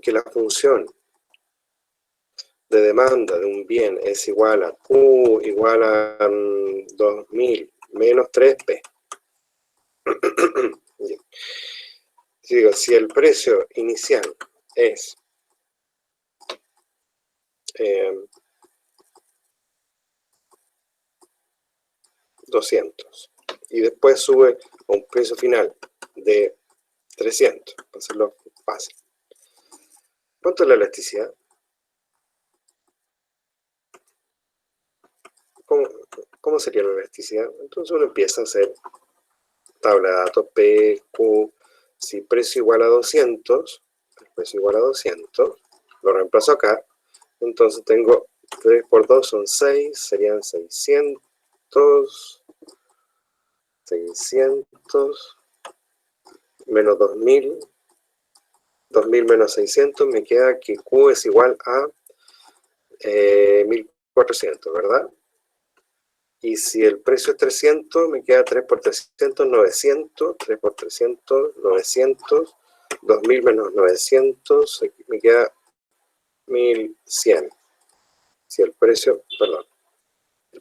Que la función de demanda de un bien es igual a Q igual a 2000 menos 3P. Digo, si el precio inicial es 200 y después sube a un precio final de 300, para hacerlo fácil. ¿Cuánto es la elasticidad? ¿Cómo sería la elasticidad? Entonces uno empieza a hacer tabla de datos P, Q, si precio igual a 200, el precio igual a 200, lo reemplazo acá, entonces tengo 3 por 2 son 6, serían 600, 600, menos 2000, 2000 menos 600, me queda que Q es igual a 1400, ¿verdad? Y si el precio es 300, me queda 3 por 300, 900, 3 por 300, 900, 2000 menos 900, me queda 1100. Si el precio, perdón, si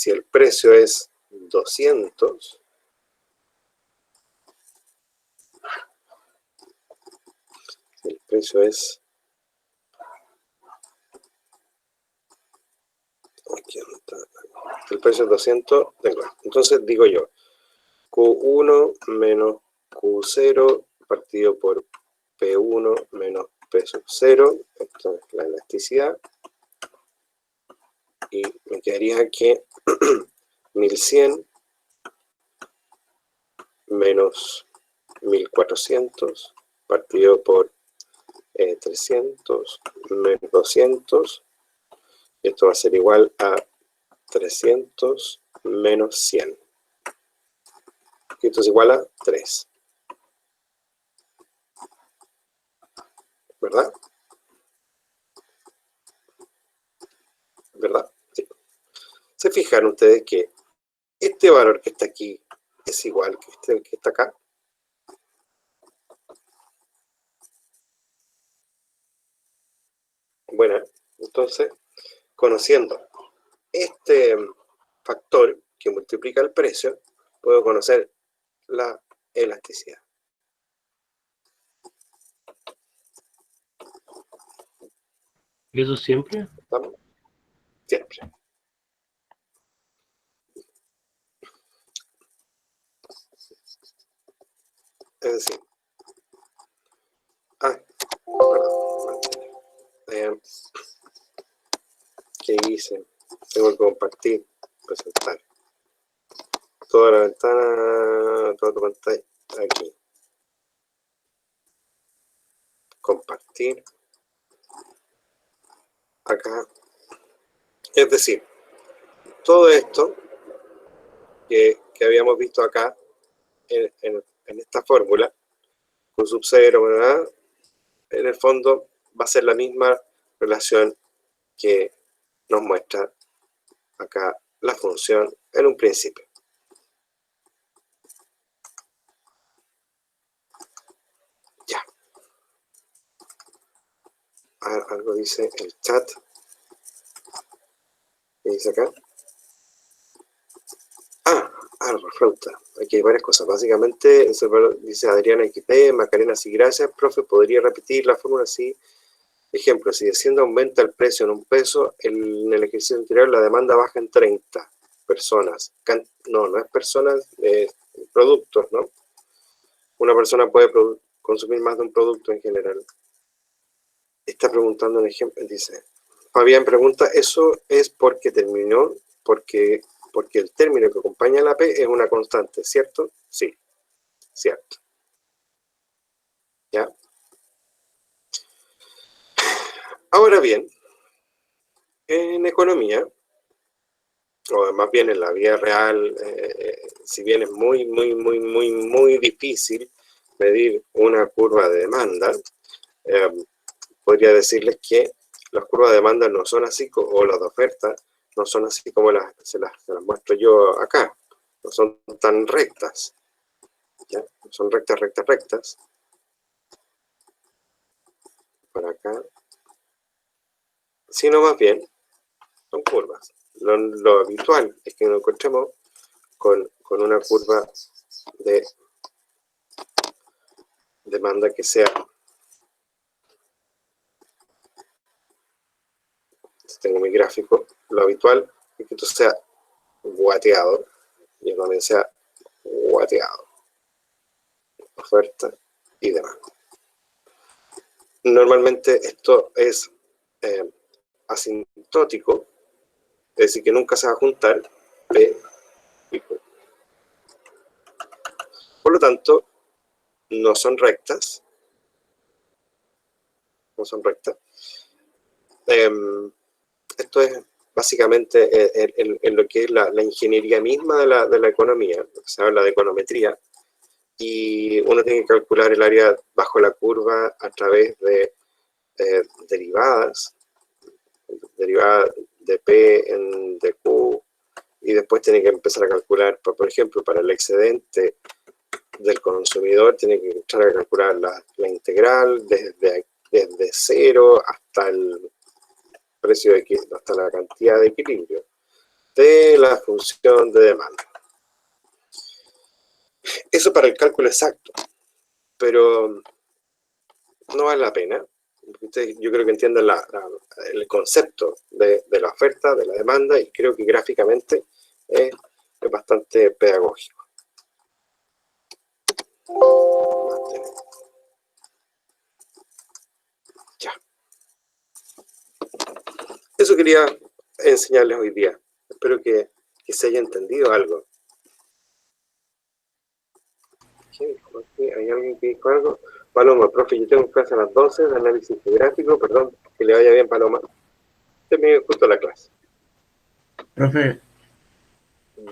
el precio es 200, si el precio es, aquí está, si el precio es 200, entonces digo yo, Q1 menos Q0 partido por P1 menos P sub 0, esto es la elasticidad, y me quedaría que 1100 menos 1400 partido por 300 menos 200, esto va a ser igual a 300 menos 100. Y esto es igual a 3. ¿Verdad? ¿Verdad? Sí. ¿Se fijan ustedes que este valor que está aquí es igual que este que está acá? Bueno, entonces, conociendo este factor que multiplica el precio, puedo conocer la elasticidad. ¿Y eso siempre? ¿Estamos? Siempre. Es decir, perdón, ¿qué hice? Tengo que compartir, presentar. Toda la ventana, toda tu pantalla, aquí. Compartir. Acá. Es decir, todo esto que habíamos visto acá en esta fórmula, Q sub 0, ¿verdad? En el fondo va a ser la misma relación que nos muestra acá la función en un principio. Ya. Algo dice el chat. ¿Qué dice acá? Flauta. Aquí hay varias cosas. Básicamente, dice Adriana XP, Macarena, sí, gracias. Profe, ¿podría repetir la fórmula? Sí. Ejemplo, si desciende aumenta el precio en 1 peso, en el ejercicio anterior la demanda baja en 30 personas. No es personas, productos, ¿no? Una persona puede consumir más de un producto en general. Está preguntando un ejemplo, dice, Fabián pregunta, ¿eso es porque terminó? Porque el término que acompaña a la P es una constante, ¿cierto? Sí, cierto. ¿Ya? Ahora bien, en economía, o más bien en la vida real, si bien es muy difícil medir una curva de demanda, podría decirles que las curvas de demanda no son así, o las de oferta, no son así como se las muestro yo acá, no son tan rectas, ¿ya? No son rectas, por acá, sino más bien son curvas. Lo habitual es que nos encontremos con una curva de demanda que sea, tengo mi gráfico, lo habitual es que esto sea guateado, y también sea guateado, oferta y demanda. Normalmente esto es asintótico, es decir, que nunca se va a juntar P y Q. Por lo tanto, no son rectas. Esto es básicamente en lo que es la ingeniería misma de la economía, se habla de econometría, y uno tiene que calcular el área bajo la curva a través de derivadas de P en de Q, y después tiene que empezar a calcular, por ejemplo, para el excedente del consumidor, tiene que empezar a calcular la integral desde 0 hasta el precio hasta la cantidad de equilibrio de la función de demanda. Eso para el cálculo exacto, pero no vale la pena. Ustedes, yo creo que entienden el concepto de la oferta, de la demanda, y creo que gráficamente es bastante pedagógico. Ya. Eso quería enseñarles hoy día. Espero que se haya entendido algo. ¿Hay alguien que dijo algo? Paloma, profe, yo tengo clase a las 12 de análisis geográfico, perdón, que le vaya bien, Paloma. Terminé justo la clase. Profe,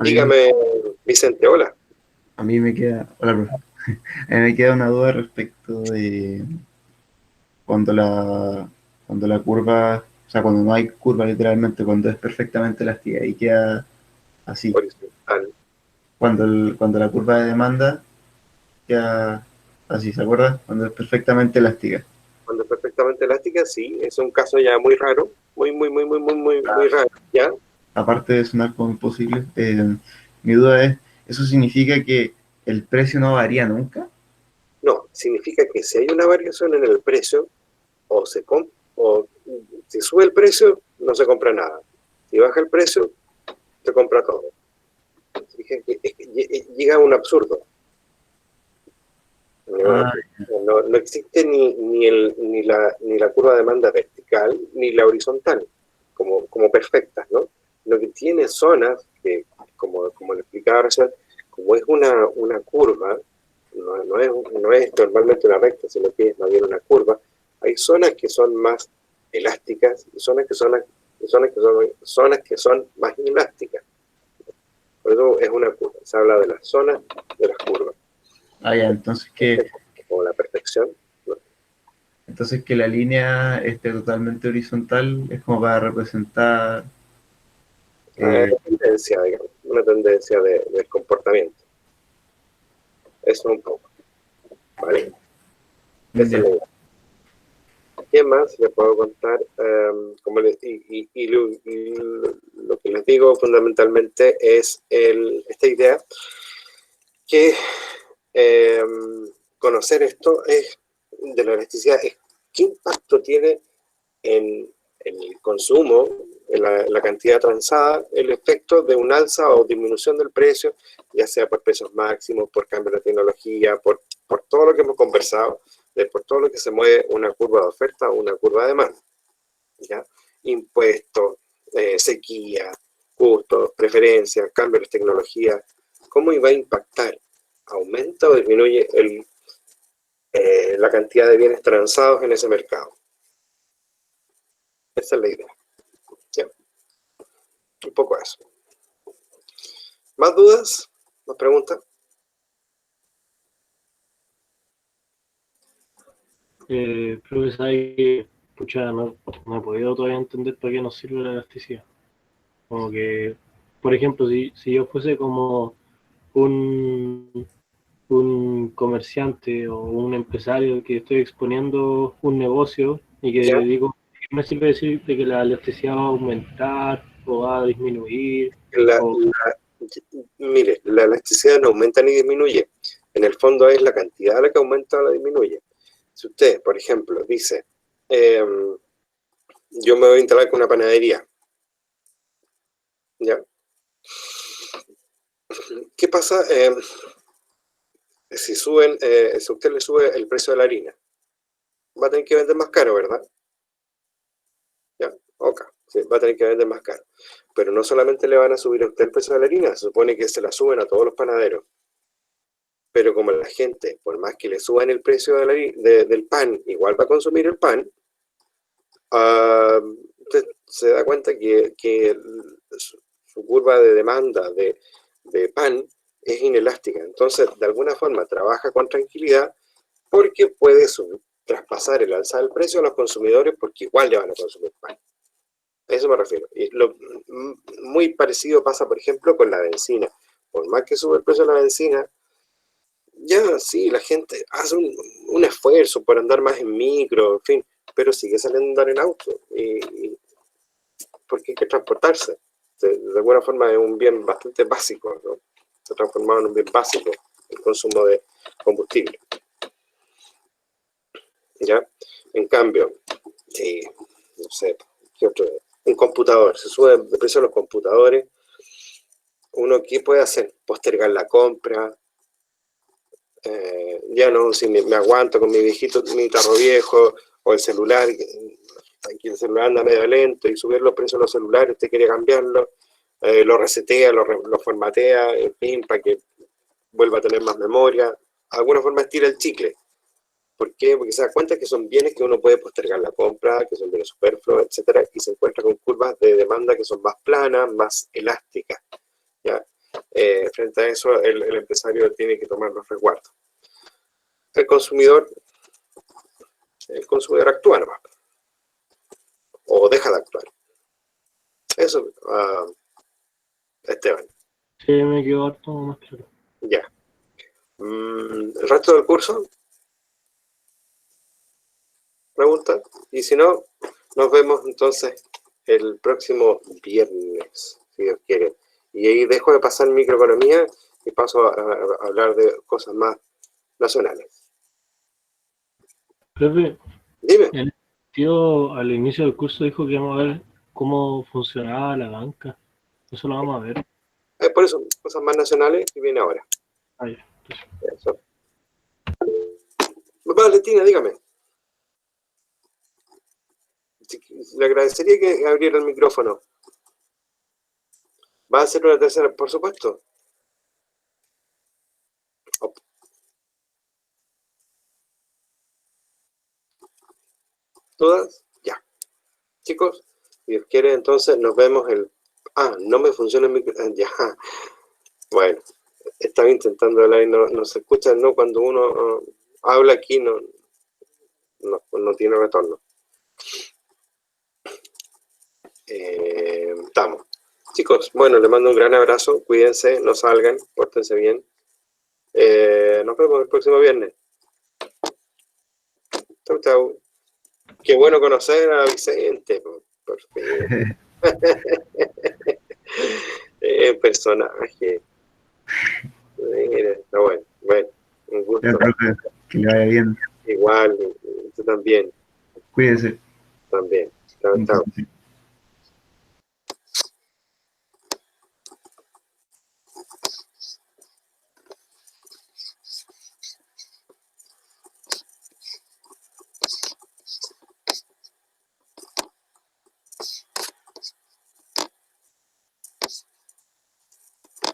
Dígame, Vicente, hola. a mí me queda, hola, profe. A mí me queda una duda respecto de cuando la curva, o sea, cuando no hay curva literalmente, cuando es perfectamente elástica y queda así. Horizontal. Cuando la curva de demanda queda así, ¿se acuerda? Cuando es perfectamente elástica. Cuando es perfectamente elástica, sí, es un caso ya muy raro, muy raro, ¿ya? Aparte de sonar como imposible, mi duda es, ¿eso significa que el precio no varía nunca? No, significa que si hay una variación en el precio, o si sube el precio, no se compra nada. Si baja el precio, se compra todo. Llega a un absurdo. No existe ni la curva de demanda vertical ni la horizontal como perfectas, ¿no? Lo que tiene zonas que, como le explicaba recién, como es una curva, no es normalmente una recta, sino que es más bien una curva, hay zonas que son más elásticas y zonas que son más inelásticas. Por eso es una curva, se habla de las zonas de las curvas. Ah, ya, entonces que Como la perfección, ¿no? Entonces que la línea esté totalmente horizontal es como para representar... Una tendencia, digamos, una tendencia del comportamiento. Eso un poco. ¿Vale? Esa es la idea. ¿Qué más les puedo contar? Lo que les digo fundamentalmente es esta idea que conocer esto de la elasticidad es qué impacto tiene en el consumo, en la cantidad transada, el efecto de un alza o disminución del precio, ya sea por precios máximos, por cambio de tecnología, por todo lo que hemos conversado, por todo lo que se mueve una curva de oferta o una curva de demanda. ¿Ya? Impuestos, sequía, costos, preferencias, cambios de tecnología, ¿cómo iba a impactar? ¿Aumenta o disminuye la cantidad de bienes transados en ese mercado? Esa es la idea. ¿Ya? Un poco eso. ¿Más dudas? ¿Más preguntas? Creo que sabe que, pucha, no he podido todavía entender para qué nos sirve la elasticidad. Como que, por ejemplo, si yo fuese como un comerciante o un empresario que estoy exponiendo un negocio y que ¿Ya? digo, ¿qué me sirve decir de que la elasticidad va a aumentar o va a disminuir? Mire, la elasticidad no aumenta ni disminuye. En el fondo es la cantidad la que aumenta o la disminuye. Si usted, por ejemplo, dice, yo me voy a instalar con una panadería, ¿ya? ¿Qué pasa si usted le sube el precio de la harina? Va a tener que vender más caro, ¿verdad? ¿Ya? Ok, sí, va a tener que vender más caro. Pero no solamente le van a subir a usted el precio de la harina, se supone que se la suben a todos los panaderos. Pero como la gente, por más que le suban el precio del pan, igual va a consumir el pan, usted se da cuenta que su curva de demanda de pan es inelástica. Entonces, de alguna forma, trabaja con tranquilidad porque puede traspasar el alza del precio a los consumidores porque igual le van a consumir pan. A eso me refiero. Y muy parecido pasa, por ejemplo, con la benzina. Por más que sube el precio de la benzina, ya sí, la gente hace un esfuerzo por andar más en micro, en fin, pero sigue saliendo a andar en auto. Porque hay que transportarse. De alguna forma es un bien bastante básico, ¿no? Se ha transformado en un bien básico el consumo de combustible. ¿Ya? En cambio, no sé, ¿qué otro? Un computador, se sube el precio de los computadores, ¿uno qué puede hacer? Postergar la compra, ya no, si me aguanto con mi viejito, mi tarro viejo, o el celular, aquí el celular anda medio lento, y subir los precios de los celulares, usted quiere cambiarlo, lo resetea, lo formatea, en fin, para que vuelva a tener más memoria, de alguna forma estira el chicle. ¿Por qué? Porque se da cuenta que son bienes que uno puede postergar la compra, que son bienes superfluos, etcétera, y se encuentra con curvas de demanda que son más planas, más elásticas. ¿Ya? Frente a eso, el empresario tiene que tomar los resguardos. El consumidor actúa nomás, o deja de actuar. Eso, Esteban. Sí, me quedó harto más claro. Ya. ¿El resto del curso? ¿Pregunta? Y si no, nos vemos entonces el próximo viernes, si Dios quiere. Y ahí dejo de pasar microeconomía y paso a hablar de cosas más nacionales. Profe, Dime. el tío al inicio del curso dijo que íbamos a ver cómo funcionaba la banca. Eso lo vamos a ver. Por eso, cosas más nacionales y viene ahora. Ahí. Eso. Valentina, dígame. Le agradecería que abriera el micrófono. ¿Va a hacer una tercera? Por supuesto. ¿Todas? Ya. Chicos, si Dios quiere, entonces nos vemos no me funciona el micrófono. Ya. Bueno, estaba intentando hablar y no se escucha, ¿no? Cuando uno habla aquí, no no tiene retorno. Estamos. Chicos, bueno, les mando un gran abrazo, cuídense, no salgan, pórtense bien. Nos vemos el próximo viernes. Chau, chau. Qué bueno conocer a Vicente, por fin. Personaje. Mira, está bueno, un gusto. Ya, profe, que le vaya bien. Igual, tú también, Cuídese. también. Chao, chao. Sí.